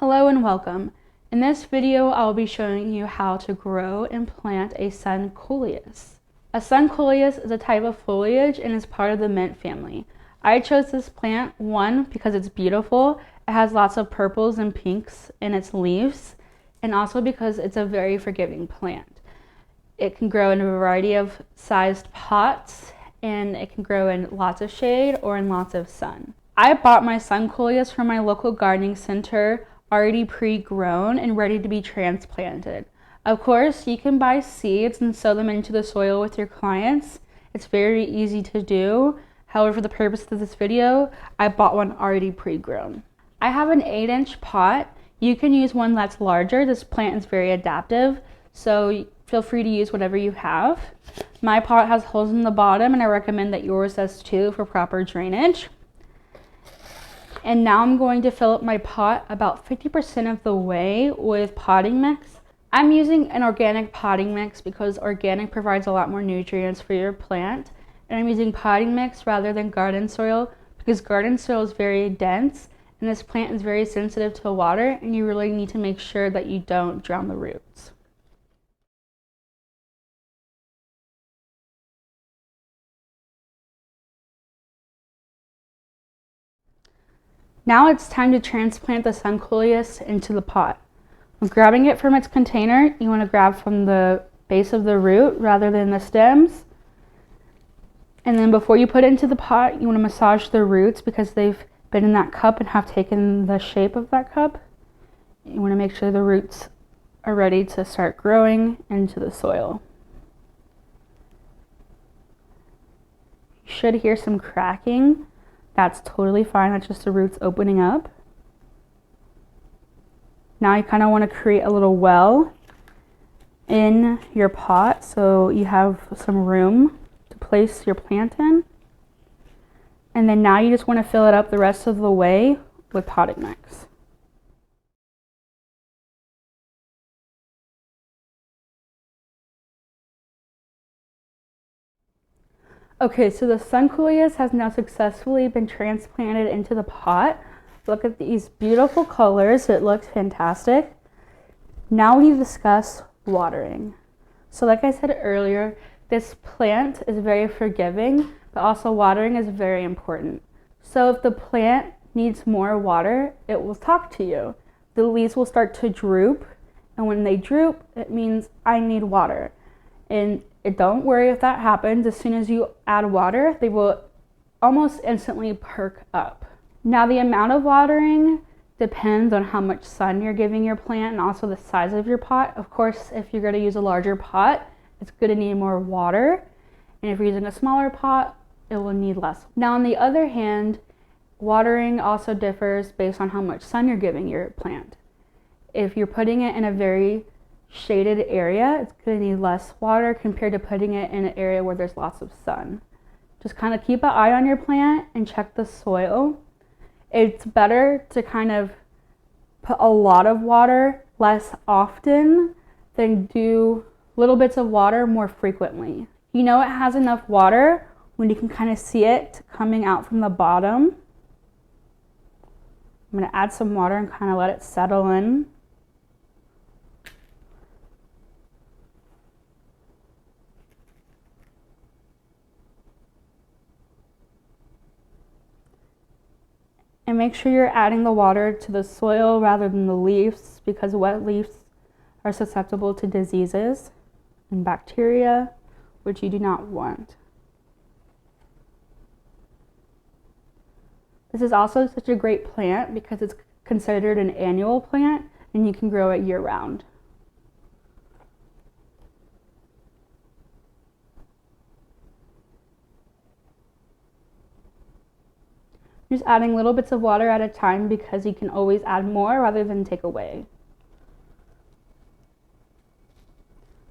Hello and welcome. In this video, I'll be showing you how to grow and plant a sun Coleus. A sun Coleus is a type of foliage and is part of the mint family. I chose this plant, one, because it's beautiful. It has lots of purples and pinks in its leaves, and also because it's a very forgiving plant. It can grow in a variety of sized pots, and it can grow in lots of shade or in lots of sun. I bought my sun Coleus from my local gardening center, already pre-grown and ready to be transplanted. Of course, you can buy seeds and sow them into the soil with your clients. It's very easy to do. However, for the purpose of this video, I bought one already pre-grown. I have an 8-inch pot. You can use one that's larger. This plant is very adaptive, so feel free to use whatever you have. My pot has holes in the bottom, and I recommend that yours does too for proper drainage. And now I'm going to fill up my pot about 50% of the way with potting mix. I'm using an organic potting mix because organic provides a lot more nutrients for your plant. And I'm using potting mix rather than garden soil because garden soil is very dense and this plant is very sensitive to water, and you really need to make sure that you don't drown the roots. Now it's time to transplant the sun Coleus into the pot. When grabbing it from its container, you want to grab from the base of the root rather than the stems. And then before you put it into the pot, you want to massage the roots because they've been in that cup and have taken the shape of that cup. You want to make sure the roots are ready to start growing into the soil. You should hear some cracking. That's totally fine. That's just the roots opening up. Now you kind of want to create a little well in your pot so you have some room to place your plant in. And then now you just want to fill it up the rest of the way with potting mix. Okay, so the sun Coleus has now successfully been transplanted into the pot. Look at these beautiful colors. It looks fantastic. Now we discuss watering. So like I said earlier, this plant is very forgiving, but also watering is very important. So if the plant needs more water, it will talk to you. The leaves will start to droop, and when they droop, it means I need water. And don't worry if that happens. As soon as you add water, they will almost instantly perk up. Now the amount of watering depends on how much sun you're giving your plant and also the size of your pot. Of course, if you're going to use a larger pot, it's going to need more water. And if you're using a smaller pot, it will need less. Now on the other hand, watering also differs based on how much sun you're giving your plant. If you're putting it in a very shaded area, it's going to need less water compared to putting it in an area where there's lots of sun. Just kind of keep an eye on your plant and check the soil. It's better to kind of put a lot of water less often than do little bits of water more frequently. You know it has enough water when you can kind of see it coming out from the bottom. I'm going to add some water and kind of let it settle in. And make sure you're adding the water to the soil rather than the leaves because wet leaves are susceptible to diseases and bacteria, which you do not want. This is also such a great plant because it's considered an annual plant and you can grow it year-round. Just adding little bits of water at a time because you can always add more rather than take away.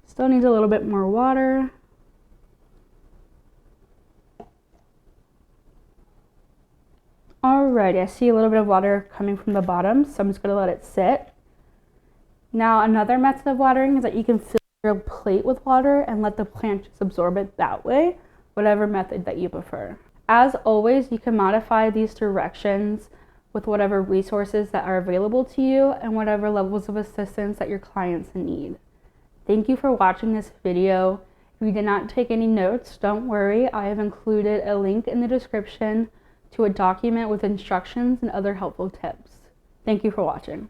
Still needs a little bit more water. Alrighty, I see a little bit of water coming from the bottom, so I'm just going to let it sit. Now another method of watering is that you can fill your plate with water and let the plant just absorb it that way, whatever method that you prefer. As always, you can modify these directions with whatever resources that are available to you and whatever levels of assistance that your clients need. Thank you for watching this video. If you did not take any notes, don't worry. I have included a link in the description to a document with instructions and other helpful tips. Thank you for watching.